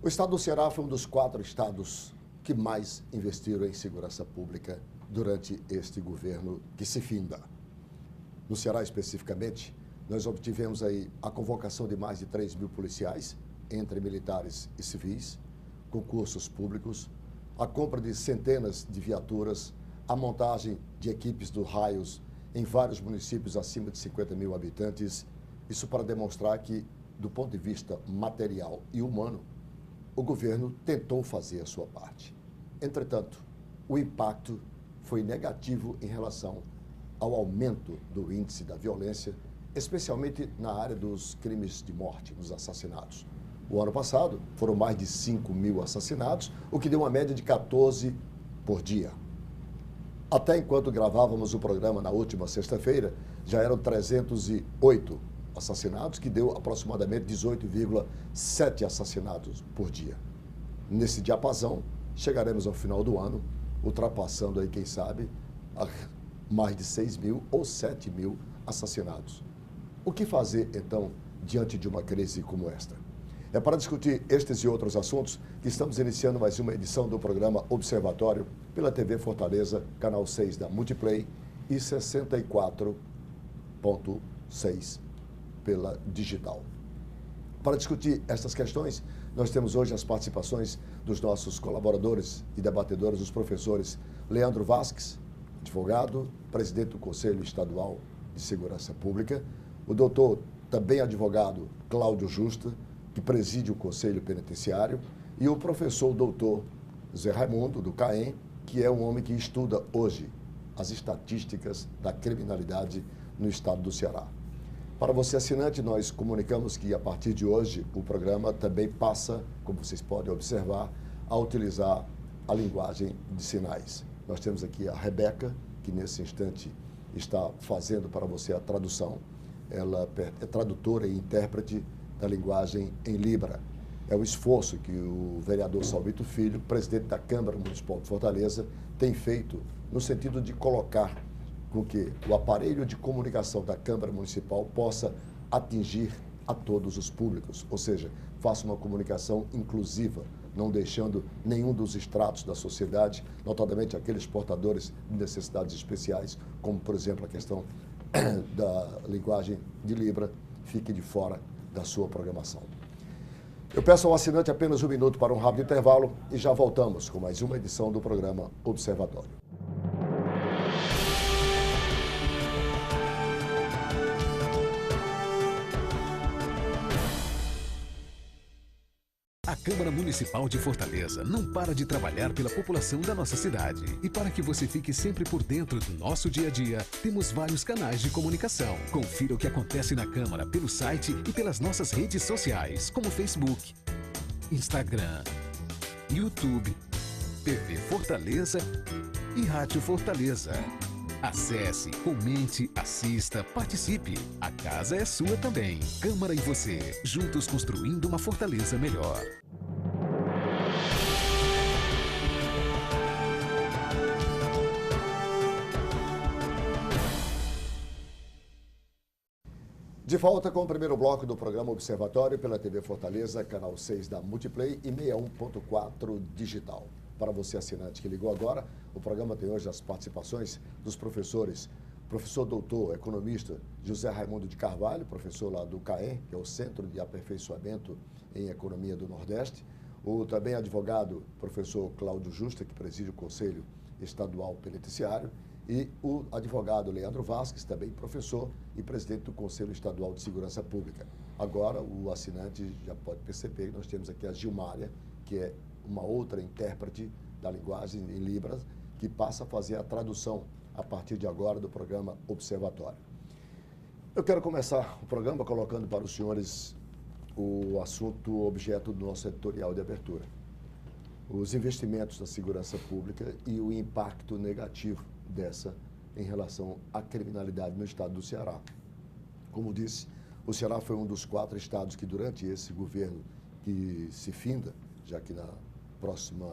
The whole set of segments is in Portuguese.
O estado do Ceará foi um dos 4 estados que mais investiram em segurança pública durante este governo que se finda. No Ceará, especificamente, nós obtivemos aí a convocação de mais de 3.000 policiais, entre militares e civis, concursos públicos, a compra de centenas de viaturas, a montagem de equipes do Raios em vários municípios acima de 50 mil habitantes, isso para demonstrar que, do ponto de vista material e humano, o governo tentou fazer a sua parte. Entretanto, o impacto foi negativo em relação ao aumento do índice da violência, especialmente na área dos crimes de morte, dos assassinatos. O ano passado foram mais de 5.000 assassinatos, o que deu uma média de 14 por dia. Até enquanto gravávamos o programa na última sexta-feira, já eram 308 assassinatos, que deu aproximadamente 18,7 assassinatos por dia. Nesse diapasão, chegaremos ao final do ano, ultrapassando aí, quem sabe, mais de 6.000 ou 7.000 assassinatos. O que fazer, então, diante de uma crise como esta? É para discutir estes e outros assuntos que estamos iniciando mais uma edição do programa Observatório pela TV Fortaleza, canal 6 da Multiplay e 64.6 pela digital. Para discutir estas questões, nós temos hoje as participações dos nossos colaboradores e debatedores, os professores Leandro Vasques, advogado, presidente do Conselho Estadual de Segurança Pública, o doutor, também advogado, Cláudio Justa, que preside o Conselho Penitenciário, e o professor doutor Zé Raimundo, do CAEM, que é um homem que estuda hoje as estatísticas da criminalidade no estado do Ceará. Para você assinante, nós comunicamos que a partir de hoje o programa também passa, como vocês podem observar, a utilizar a linguagem de sinais. Nós temos aqui a Rebeca, que nesse instante está fazendo para você a tradução. Ela é tradutora e intérprete da linguagem em Libra. É o esforço que o vereador Salvito Filho, presidente da Câmara Municipal de Fortaleza, tem feito no sentido de colocar com que o aparelho de comunicação da Câmara Municipal possa atingir a todos os públicos, ou seja, faça uma comunicação inclusiva, não deixando nenhum dos estratos da sociedade, notadamente aqueles portadores de necessidades especiais, como, por exemplo, a questão da linguagem de Libra, fique de fora da sua programação. Eu peço ao assinante apenas 1 minuto para um rápido intervalo e já voltamos com mais uma edição do programa Observatório. A Câmara Municipal de Fortaleza não para de trabalhar pela população da nossa cidade. E para que você fique sempre por dentro do nosso dia a dia, temos vários canais de comunicação. Confira o que acontece na Câmara pelo site e pelas nossas redes sociais, como Facebook, Instagram, YouTube, TV Fortaleza e Rádio Fortaleza. Acesse, comente, assista, participe. A casa é sua também. Câmara e você, juntos construindo uma Fortaleza melhor. De volta com o primeiro bloco do programa Observatório pela TV Fortaleza, canal 6 da Multiplay e 61.4 digital. Para você assinante que ligou agora, o programa tem hoje as participações dos professores, professor doutor, economista José Raimundo de Carvalho, professor lá do CAEM, que é o Centro de Aperfeiçoamento em Economia do Nordeste, o também advogado professor Cláudio Justa, que preside o Conselho Estadual Penitenciário, e o advogado Leandro Vasques, também professor e presidente do Conselho Estadual de Segurança Pública. Agora, o assinante já pode perceber que nós temos aqui a Gilmária, que é uma outra intérprete da linguagem em Libras, que passa a fazer a tradução a partir de agora do programa Observatório. Eu quero começar o programa colocando para os senhores o assunto objeto do nosso editorial de abertura. Os investimentos na segurança pública e o impacto negativo dessa em relação à criminalidade no estado do Ceará. Como disse, o Ceará foi um dos 4 estados que durante esse governo que se finda, já que na próxima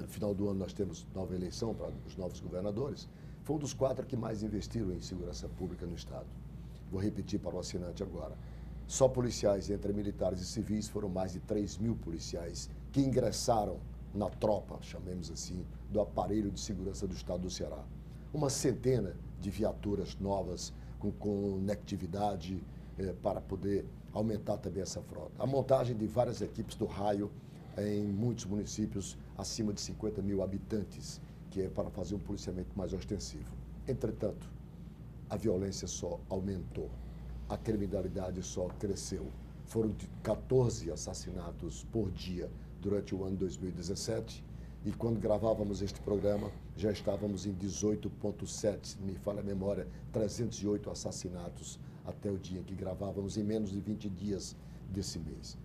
final do ano nós temos nova eleição para os novos governadores, foi um dos 4 que mais investiram em segurança pública no estado. Vou repetir para o assinante agora. Só policiais, entre militares e civis, foram mais de 3.000 policiais que ingressaram na tropa, chamemos assim, do aparelho de segurança do Estado do Ceará. Uma centena de viaturas novas, com conectividade, para poder aumentar também essa frota. A montagem de várias equipes do raio em muitos municípios acima de 50.000 habitantes, que é para fazer um policiamento mais ostensivo. Entretanto, a violência só aumentou, a criminalidade só cresceu. Foram 14 assassinatos por dia durante o ano 2017 e quando gravávamos este programa já estávamos em 18,7, me falha a memória, 308 assassinatos até o dia em que gravávamos, em menos de 20 dias desse mês.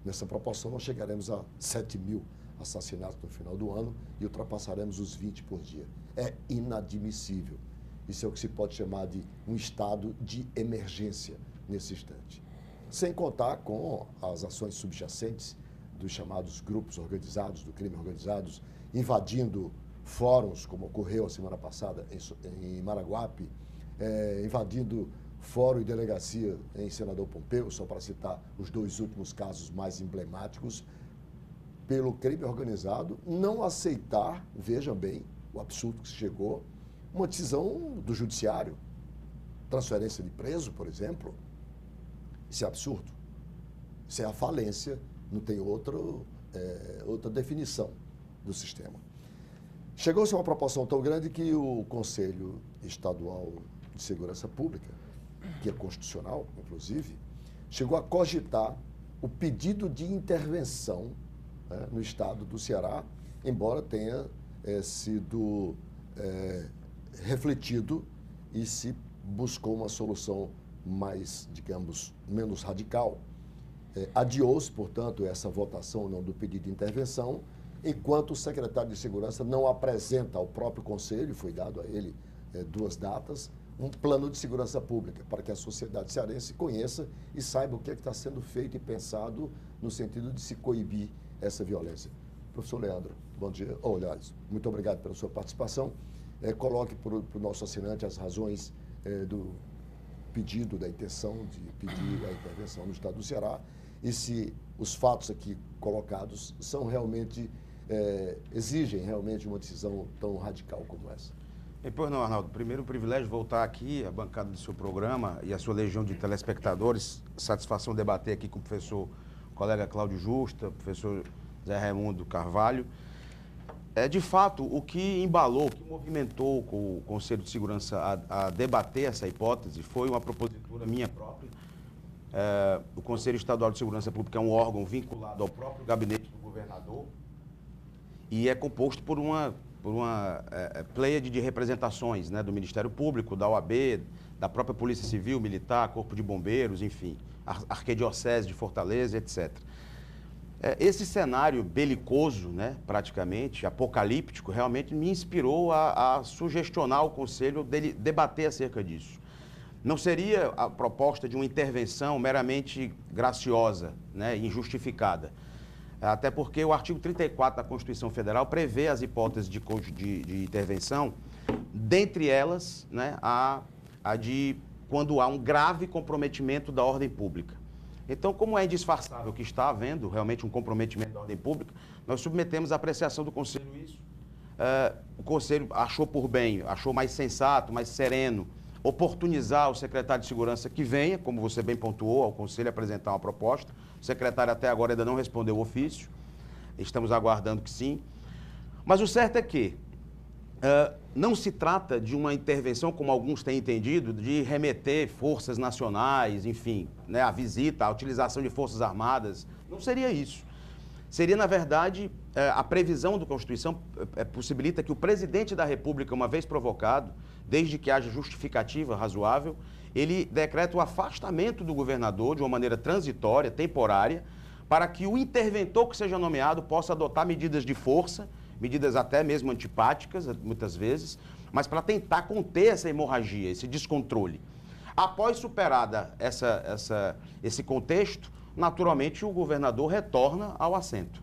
Nessa proporção, nós chegaremos a 7.000 assassinatos no final do ano e ultrapassaremos os 20 por dia. É inadmissível. Isso é o que se pode chamar de um estado de emergência nesse instante. Sem contar com as ações subjacentes dos chamados grupos organizados, do crime organizados, invadindo fóruns, como ocorreu a semana passada em Maraguape, invadindo fórum e delegacia em Senador Pompeu, só para citar os 2 últimos casos mais emblemáticos, pelo crime organizado, não aceitar, vejam bem, o absurdo que se chegou, uma decisão do judiciário, transferência de preso, por exemplo. Isso é absurdo. Isso é a falência, não tem outra definição do sistema. Chegou-se a uma proporção tão grande que o Conselho Estadual de Segurança Pública, que é constitucional, inclusive, chegou a cogitar o pedido de intervenção, né, no estado do Ceará, embora tenha sido refletido e se buscou uma solução mais, digamos, menos radical. Adiou-se, portanto, essa votação ou não do pedido de intervenção, enquanto o secretário de Segurança não apresenta ao próprio Conselho, foi dado a ele 2 datas, um plano de segurança pública, para que a sociedade cearense conheça e saiba o que está sendo feito e pensado no sentido de se coibir essa violência. Professor Leandro, bom dia. Aliás, muito obrigado pela sua participação. Coloque para o nosso assinante as razões do pedido, da intenção de pedir a intervenção no estado do Ceará e se os fatos aqui colocados são realmente, exigem realmente uma decisão tão radical como essa. Pois não, Arnaldo. Primeiro, o privilégio de voltar aqui, à bancada do seu programa e a sua legião de telespectadores. Satisfação debater aqui com o professor, colega Cláudio Justa, professor Zé Raimundo Carvalho. De fato, o que embalou, o que movimentou o Conselho de Segurança a debater essa hipótese foi uma propositura minha própria. O Conselho Estadual de Segurança Pública é um órgão vinculado ao próprio gabinete do governador e é composto por uma pleiade de representações, né, do Ministério Público, da OAB, da própria Polícia Civil, Militar, Corpo de Bombeiros, enfim, Arquidiocese de Fortaleza, etc. Esse cenário belicoso, né, praticamente, apocalíptico, realmente me inspirou a sugestionar o Conselho dele debater acerca disso. Não seria a proposta de uma intervenção meramente graciosa, né, injustificada. Até porque o artigo 34 da Constituição Federal prevê as hipóteses de intervenção, dentre elas, né, a de quando há um grave comprometimento da ordem pública. Então, como é indisfarçável que está havendo realmente um comprometimento da ordem pública, nós submetemos à apreciação do Conselho isso. O Conselho achou por bem, achou mais sensato, mais sereno, oportunizar o secretário de Segurança que venha, como você bem pontuou, ao Conselho apresentar uma proposta. O secretário até agora ainda não respondeu o ofício, estamos aguardando que sim. Mas o certo é que não se trata de uma intervenção, como alguns têm entendido, de remeter forças nacionais, enfim, né, a visita, a utilização de forças armadas. Não seria isso. Seria, na verdade, a previsão da Constituição possibilita que o presidente da República, uma vez provocado, desde que haja justificativa razoável, ele decreta o afastamento do governador de uma maneira transitória, temporária, para que o interventor que seja nomeado possa adotar medidas de força, medidas até mesmo antipáticas, muitas vezes, mas para tentar conter essa hemorragia, esse descontrole. Após superada esse contexto, naturalmente o governador retorna ao assento.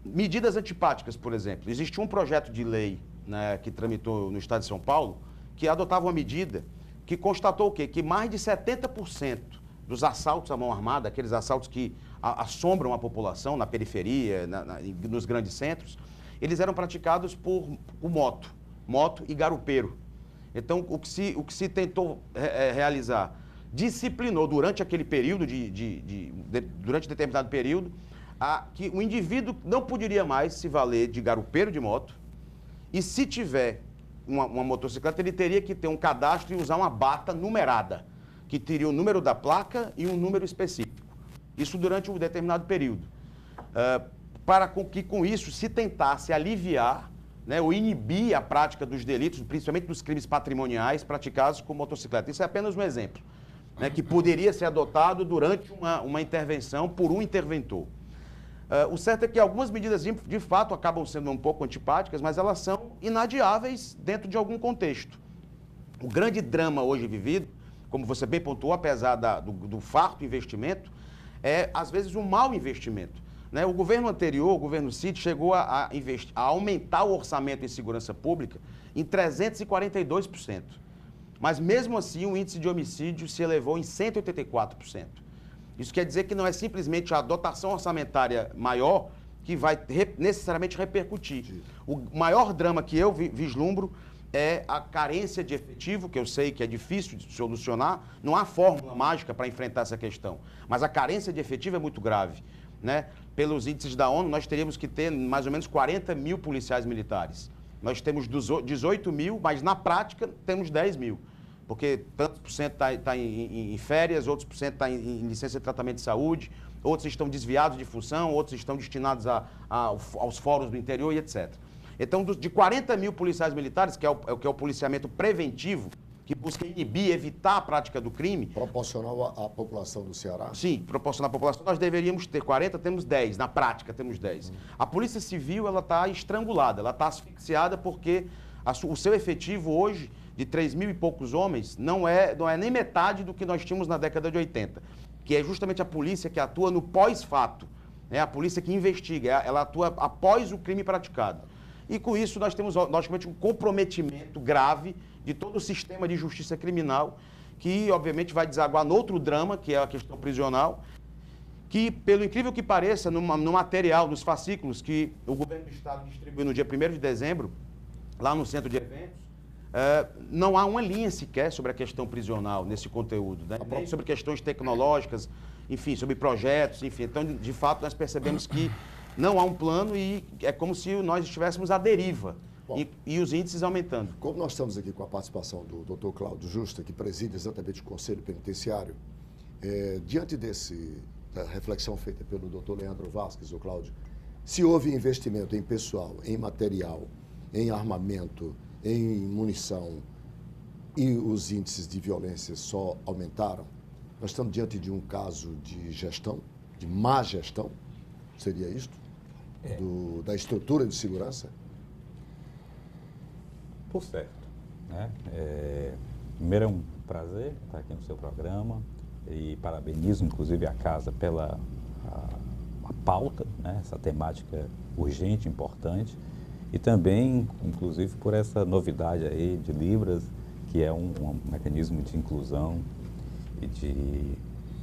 Medidas antipáticas, por exemplo. Existe um projeto de lei, né, que tramitou no estado de São Paulo, que adotava uma medida que constatou o quê? Que mais de 70% dos assaltos à mão armada, aqueles assaltos que assombram a população na periferia, nos grandes centros, eles eram praticados por moto e garupeiro. Então, o que se tentou realizar, disciplinou durante aquele período, durante determinado período, que o indivíduo não poderia mais se valer de garupeiro de moto, e se tiver uma motocicleta, ele teria que ter um cadastro e usar uma bata numerada, que teria o número da placa e um número específico. Isso durante um determinado período. Para que com isso se tentasse aliviar, né, ou inibir a prática dos delitos, principalmente dos crimes patrimoniais praticados com motocicleta. Isso é apenas um exemplo, né, que poderia ser adotado durante uma intervenção por um interventor. O certo é que algumas medidas, de fato, acabam sendo um pouco antipáticas, mas elas são inadiáveis dentro de algum contexto. O grande drama hoje vivido, como você bem pontuou, apesar do farto investimento, é, às vezes, um mau investimento. Né? O governo anterior, o governo Cid, chegou a aumentar o orçamento em segurança pública em 342%. Mas, mesmo assim, o índice de homicídio se elevou em 184%. Isso quer dizer que não é simplesmente a dotação orçamentária maior que vai necessariamente repercutir. O maior drama que eu vislumbro é a carência de efetivo, que eu sei que é difícil de solucionar, não há fórmula mágica para enfrentar essa questão, mas a carência de efetivo é muito grave. Né? Pelos índices da ONU, nós teríamos que ter mais ou menos 40 mil policiais militares. Nós temos 18 mil, mas na prática temos 10 mil. Porque tantos por cento está em férias, outros por cento está em licença de tratamento de saúde, outros estão desviados de função, outros estão destinados aos fóruns do interior e etc. Então, de 40 mil policiais militares, que é o policiamento preventivo, que busca inibir, evitar a prática do crime... Proporcional à população do Ceará? Sim, proporcional à população. Nós deveríamos ter 40, temos 10. Na prática, temos 10. A Polícia Civil, ela está estrangulada, ela está asfixiada porque o seu efetivo hoje, de 3 mil e poucos homens, não é nem metade do que nós tínhamos na década de 80, que é justamente a polícia que atua no pós-fato, né? A polícia que investiga, ela atua após o crime praticado. E com isso nós temos, logicamente, um comprometimento grave de todo o sistema de justiça criminal, que obviamente vai desaguar no outro drama, que é a questão prisional, que, pelo incrível que pareça, no material, nos fascículos que o governo do Estado distribuiu no dia 1º de dezembro, lá no centro de eventos, não há uma linha sequer sobre a questão prisional nesse conteúdo, né? Nem sobre questões tecnológicas, enfim, sobre projetos, enfim. Então, de fato, nós percebemos que não há um plano e é como se nós estivéssemos à deriva. Bom, e os índices aumentando. Como nós estamos aqui com a participação do Dr. Cláudio Justa, que preside exatamente o Conselho Penitenciário, diante da reflexão feita pelo Dr. Leandro Vasques, o Cláudio, se houve investimento em pessoal, em material, em armamento, em munição, e os índices de violência só aumentaram, nós estamos diante de um caso de gestão, de má gestão, seria isto? Da estrutura de segurança? Por certo. Né? Primeiro é um prazer estar aqui no seu programa e parabenizo, inclusive, a casa pela a pauta, né? Essa temática urgente, importante, e também, inclusive, por essa novidade aí de Libras, que é um mecanismo de inclusão e de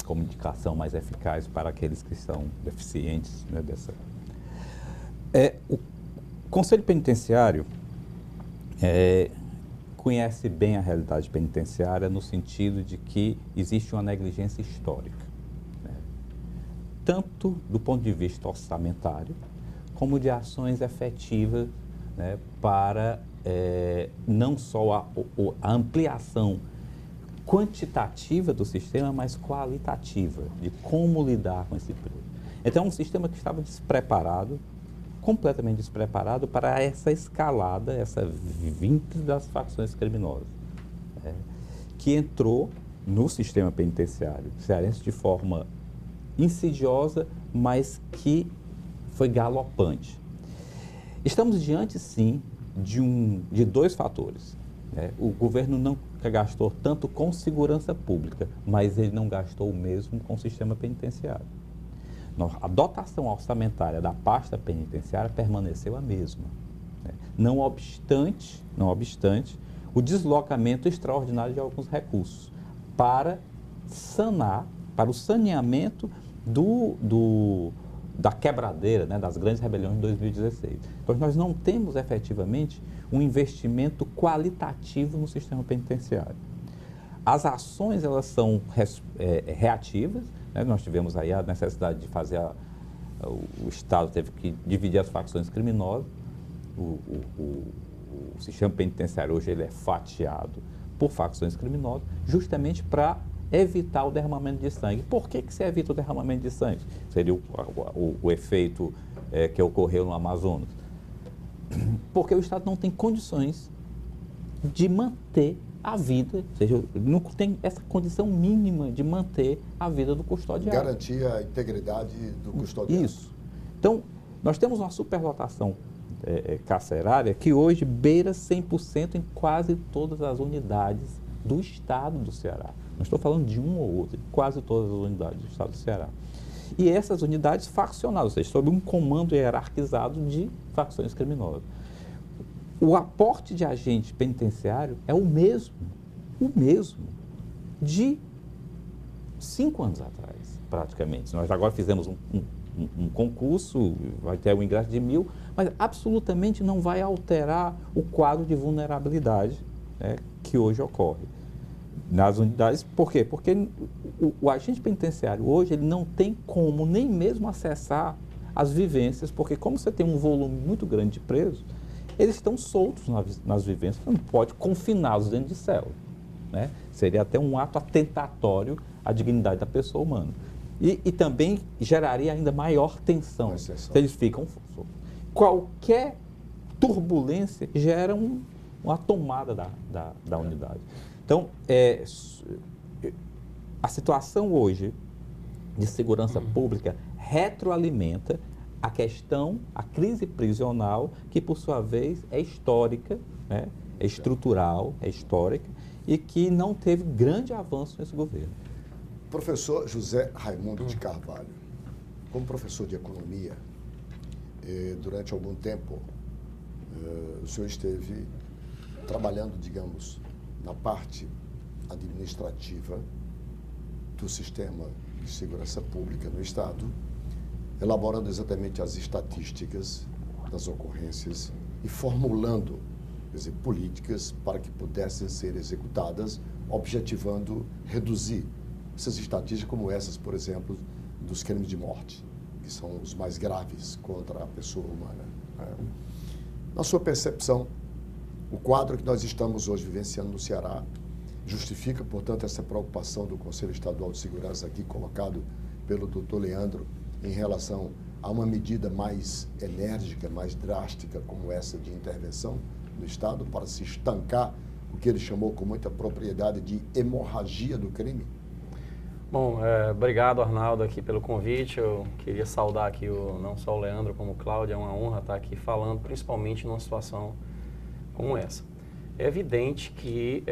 comunicação mais eficaz para aqueles que são deficientes, né, o Conselho Penitenciário conhece bem a realidade penitenciária no sentido de que existe uma negligência histórica, né, tanto do ponto de vista orçamentário, como de ações efetivas, né, para não só a ampliação quantitativa do sistema, mas qualitativa, de como lidar com esse período. Então, é um sistema que estava despreparado, completamente despreparado para essa escalada, essa vinda das facções criminosas, que entrou no sistema penitenciário cearense de forma insidiosa, mas que foi galopante. Estamos diante, sim, de dois fatores. O governo não gastou tanto com segurança pública, mas ele não gastou o mesmo com o sistema penitenciário. A dotação orçamentária da pasta penitenciária permaneceu a mesma, né? Não obstante o deslocamento extraordinário de alguns recursos para sanar, para o saneamento da quebradeira, né, das grandes rebeliões de 2016. Então, nós não temos efetivamente um investimento qualitativo no sistema penitenciário. As ações, elas são reativas, né? Nós tivemos aí a necessidade de fazer, o Estado teve que dividir as facções criminosas, o sistema penitenciário hoje ele é fatiado por facções criminosas, justamente para evitar o derramamento de sangue. Por que se evita o derramamento de sangue? Seria o efeito que ocorreu no Amazonas. Porque o Estado não tem condições de manter a vida, ou seja, não tem essa condição mínima de manter a vida do custodiado. Garantir a integridade do custodiado. Isso. Então, nós temos uma superlotação carcerária que hoje beira 100% em quase todas as unidades do Estado do Ceará. Não estou falando de uma ou outra, quase todas as unidades do Estado do Ceará. E essas unidades faccionadas, ou seja, sob um comando hierarquizado de facções criminosas. O aporte de agente penitenciário é o mesmo de 5 anos atrás, praticamente. Nós agora fizemos um concurso, vai ter um ingresso de 1.000, mas absolutamente não vai alterar o quadro de vulnerabilidade, né, que hoje ocorre nas unidades. Por quê? Porque o agente penitenciário hoje ele não tem como nem mesmo acessar as vivências, porque como você tem um volume muito grande de presos, eles estão soltos nas vivências, você não pode confiná-los dentro de cela, né? Seria até um ato atentatório à dignidade da pessoa humana. E também geraria ainda maior tensão se eles ficam soltos. Qualquer turbulência gera uma tomada da unidade. Então, a situação hoje de segurança pública retroalimenta a crise prisional, que por sua vez é histórica, né? É estrutural, é histórica, e que não teve grande avanço nesse governo. Professor José Raimundo de Carvalho, como professor de economia, durante algum tempo, o senhor esteve trabalhando, digamos, na parte administrativa do sistema de segurança pública no Estado, elaborando exatamente as estatísticas das ocorrências e formulando, quer dizer, políticas para que pudessem ser executadas, objetivando reduzir essas estatísticas como essas, por exemplo, dos crimes de morte, que são os mais graves contra a pessoa humana, né? Na sua percepção, o quadro que nós estamos hoje vivenciando no Ceará justifica, portanto, essa preocupação do Conselho Estadual de Segurança aqui colocado pelo doutor Leandro em relação a uma medida mais enérgica, mais drástica como essa de intervenção do Estado para se estancar o que ele chamou com muita propriedade de hemorragia do crime? Bom, obrigado, Arnaldo, aqui pelo convite. Eu queria saudar aqui não só o Leandro como o Cláudio. É uma honra estar aqui falando, principalmente numa situação como essa. É evidente que,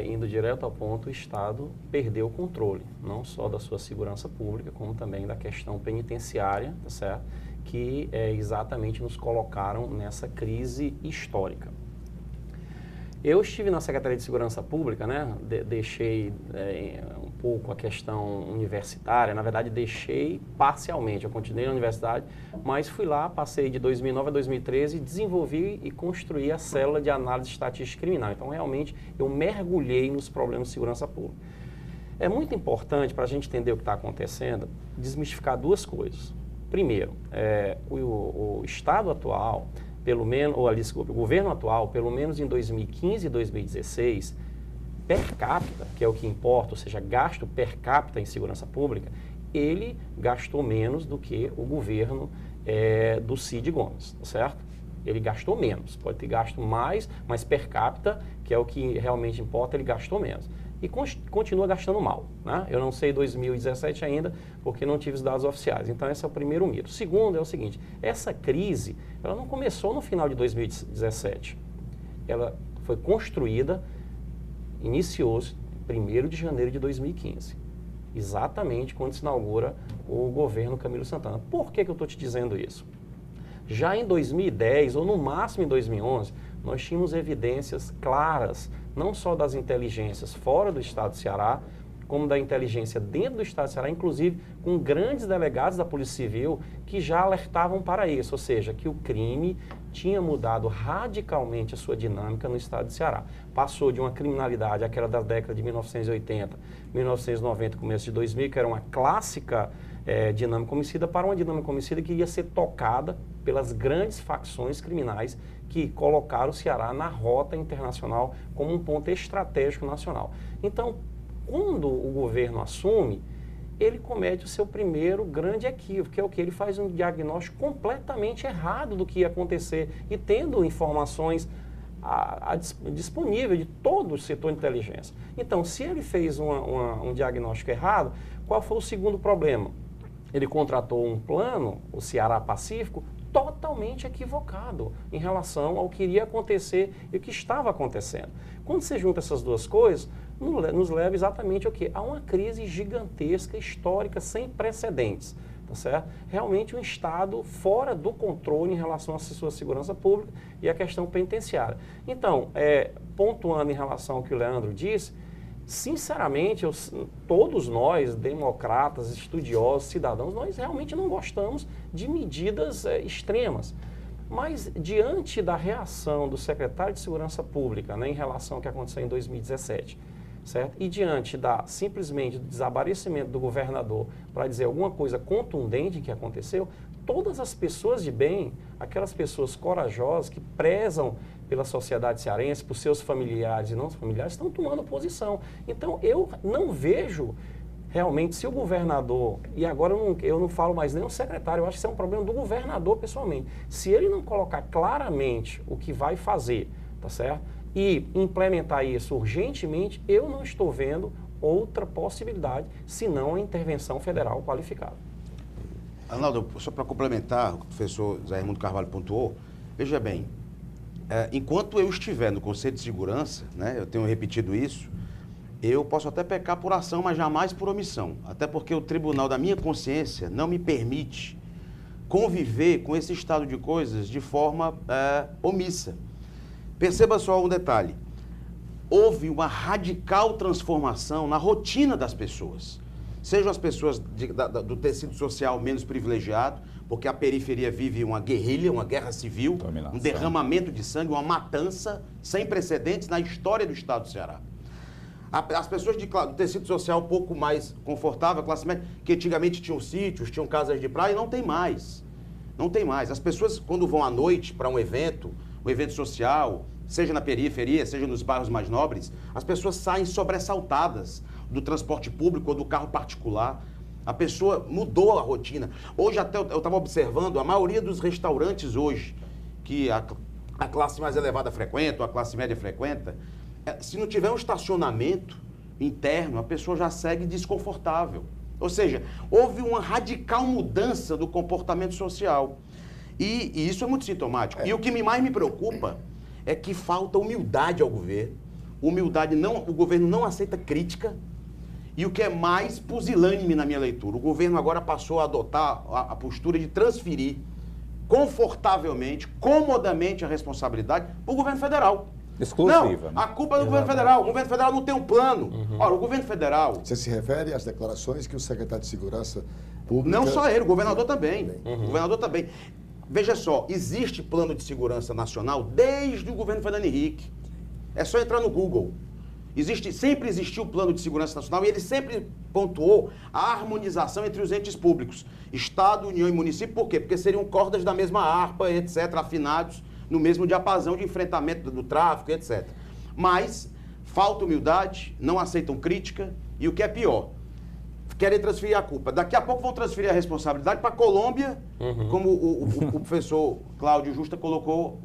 indo direto ao ponto, o Estado perdeu o controle, não só da sua segurança pública, como também da questão penitenciária, tá certo? Que exatamente nos colocaram nessa crise histórica. Eu estive na Secretaria de Segurança Pública, né? Deixei um pouco a questão universitária, na verdade deixei parcialmente, eu continuei na universidade, mas fui lá, passei de 2009 a 2013 e desenvolvi e construí a célula de análise estatística criminal. Então, realmente, eu mergulhei nos problemas de segurança pública. É muito importante, para a gente entender o que está acontecendo, desmistificar duas coisas. Primeiro, o Estado atual, pelo menos, desculpe, o governo atual, pelo menos em 2015 e 2016, per capita, que é o que importa, ou seja, gasto per capita em segurança pública, ele gastou menos do que o governo do Cid Gomes, tá certo? Ele gastou menos, pode ter gasto mais, mas per capita, que é o que realmente importa, ele gastou menos. E continua gastando mal, né? Eu não sei 2017 ainda, porque não tive os dados oficiais. Então, esse é o primeiro mito. O segundo é o seguinte, essa crise, ela não começou no final de 2017. Ela foi construída, iniciou-se em 1º de janeiro de 2015. Exatamente quando se inaugura o governo Camilo Santana. Por que eu estou te dizendo isso? Já em 2010, ou no máximo em 2011, nós tínhamos evidências claras, não só das inteligências fora do estado do Ceará, como da inteligência dentro do Estado do Ceará, inclusive com grandes delegados da Polícia Civil que já alertavam para isso, ou seja, que o crime tinha mudado radicalmente a sua dinâmica no Estado do Ceará. Passou de uma criminalidade, aquela da década de 1980, 1990, começo de 2000, que era uma clássica dinâmica homicida, para uma dinâmica homicida que ia ser tocada pelas grandes facções criminais que colocaram o Ceará na rota internacional como um ponto estratégico nacional. Então, quando o governo assume, ele comete o seu primeiro grande equívoco, que é o que? Ele faz um diagnóstico completamente errado do que ia acontecer e tendo informações disponíveis de todo o setor de inteligência. Então, se ele fez um diagnóstico errado, qual foi o segundo problema? Ele contratou um plano, o Ceará Pacífico, totalmente equivocado em relação ao que iria acontecer e o que estava acontecendo. Quando você junta essas duas coisas, nos leva exatamente ao quê? A uma crise gigantesca, histórica, sem precedentes, tá certo? Realmente um Estado fora do controle em relação à sua segurança pública e à questão penitenciária. Então, pontuando em relação ao que o Leandro disse, sinceramente, todos nós, democratas, estudiosos, cidadãos, nós realmente não gostamos de medidas extremas. Mas, diante da reação do secretário de Segurança Pública, né, em relação ao que aconteceu em 2017, certo? E diante simplesmente do desaparecimento do governador para dizer alguma coisa contundente que aconteceu, todas as pessoas de bem, aquelas pessoas corajosas que prezam pela sociedade cearense, por seus familiares e não familiares, estão tomando posição. Então, eu não vejo realmente se o governador, e agora eu não falo mais nem o secretário, eu acho que isso é um problema do governador pessoalmente. Se ele não colocar claramente o que vai fazer, tá certo? E implementar isso urgentemente, eu não estou vendo outra possibilidade, senão a intervenção federal qualificada. Arnaldo, só para complementar o que o professor Zé Raimundo Carvalho pontuou, veja bem, enquanto eu estiver no Conselho de Segurança, né, eu tenho repetido isso, eu posso até pecar por ação, mas jamais por omissão. Até porque o tribunal da minha consciência não me permite conviver com esse estado de coisas de forma omissa. Perceba só um detalhe. Houve uma radical transformação na rotina das pessoas. Sejam as pessoas do tecido social menos privilegiado, porque a periferia vive uma guerrilha, uma guerra civil, um derramamento de sangue, uma matança sem precedentes na história do Estado do Ceará. As pessoas do tecido social um pouco mais confortável, classe média, que antigamente tinham sítios, tinham casas de praia, não tem mais. Não tem mais. As pessoas, quando vão à noite para um evento social, seja na periferia, seja nos bairros mais nobres, as pessoas saem sobressaltadas do transporte público ou do carro particular. A pessoa mudou a rotina. Hoje até eu estava observando, a maioria dos restaurantes hoje, que a classe mais elevada frequenta, ou a classe média frequenta, se não tiver um estacionamento interno, a pessoa já segue desconfortável. Ou seja, houve uma radical mudança do comportamento social. E isso é muito sintomático. E o que mais me preocupa é que falta humildade ao governo. O governo não aceita crítica. E o que é mais pusilânime na minha leitura, o governo agora passou a adotar a postura de transferir confortavelmente, comodamente a responsabilidade para o governo federal. Exclusiva. Não, a culpa é do governo federal. O governo federal não tem um plano. Ora, o governo federal... Você se refere às declarações que o secretário de Segurança Pública... Não só ele, o governador também. O governador também. Veja só, existe plano de segurança nacional desde o governo Fernando Henrique. É só entrar no Google. Sempre existiu o plano de segurança nacional e ele sempre pontuou a harmonização entre os entes públicos. Estado, União e município, por quê? Porque seriam cordas da mesma harpa, etc., afinados no mesmo diapasão de enfrentamento do tráfico, etc. Mas falta humildade, não aceitam crítica e o que é pior, querem transferir a culpa. Daqui a pouco vão transferir a responsabilidade para a Colômbia, como o professor Cláudio Justa colocou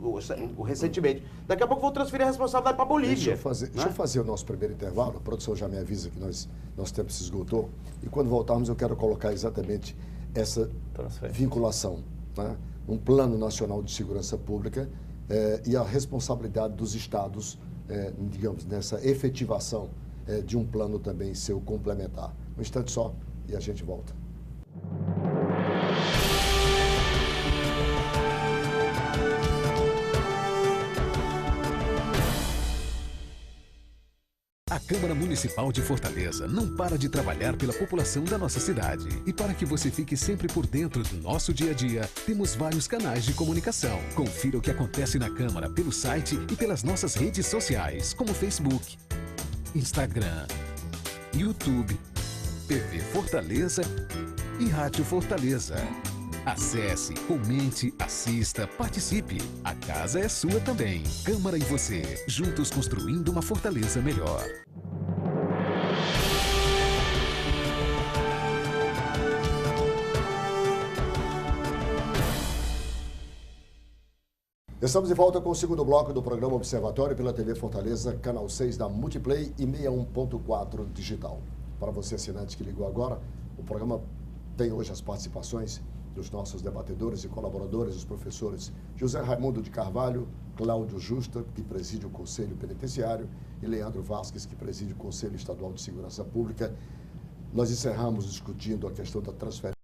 recentemente. Daqui a pouco vão transferir a responsabilidade para a Bolívia. Deixa eu fazer o nosso primeiro intervalo. A produção já me avisa que nosso tempo se esgotou. E quando voltarmos eu quero colocar exatamente essa vinculação, né? Um plano nacional de segurança pública e a responsabilidade dos estados, digamos, nessa efetivação de um plano também seu complementar. Um instante só e a gente volta. A Câmara Municipal de Fortaleza não para de trabalhar pela população da nossa cidade. E para que você fique sempre por dentro do nosso dia a dia, temos vários canais de comunicação. Confira o que acontece na Câmara pelo site e pelas nossas redes sociais, como Facebook, Instagram, YouTube, TV Fortaleza e Rádio Fortaleza. Acesse, comente, assista, participe. A casa é sua também. Câmara e você, juntos construindo uma Fortaleza melhor. Estamos de volta com o segundo bloco do programa Observatório pela TV Fortaleza, canal 6 da Multiplay e 61.4 digital. Para você assinante que ligou agora, o programa tem hoje as participações dos nossos debatedores e colaboradores, os professores José Raimundo de Carvalho, Cláudio Justa, que preside o Conselho Penitenciário, e Leandro Vasques, que preside o Conselho Estadual de Segurança Pública. Nós encerramos discutindo a questão da transferência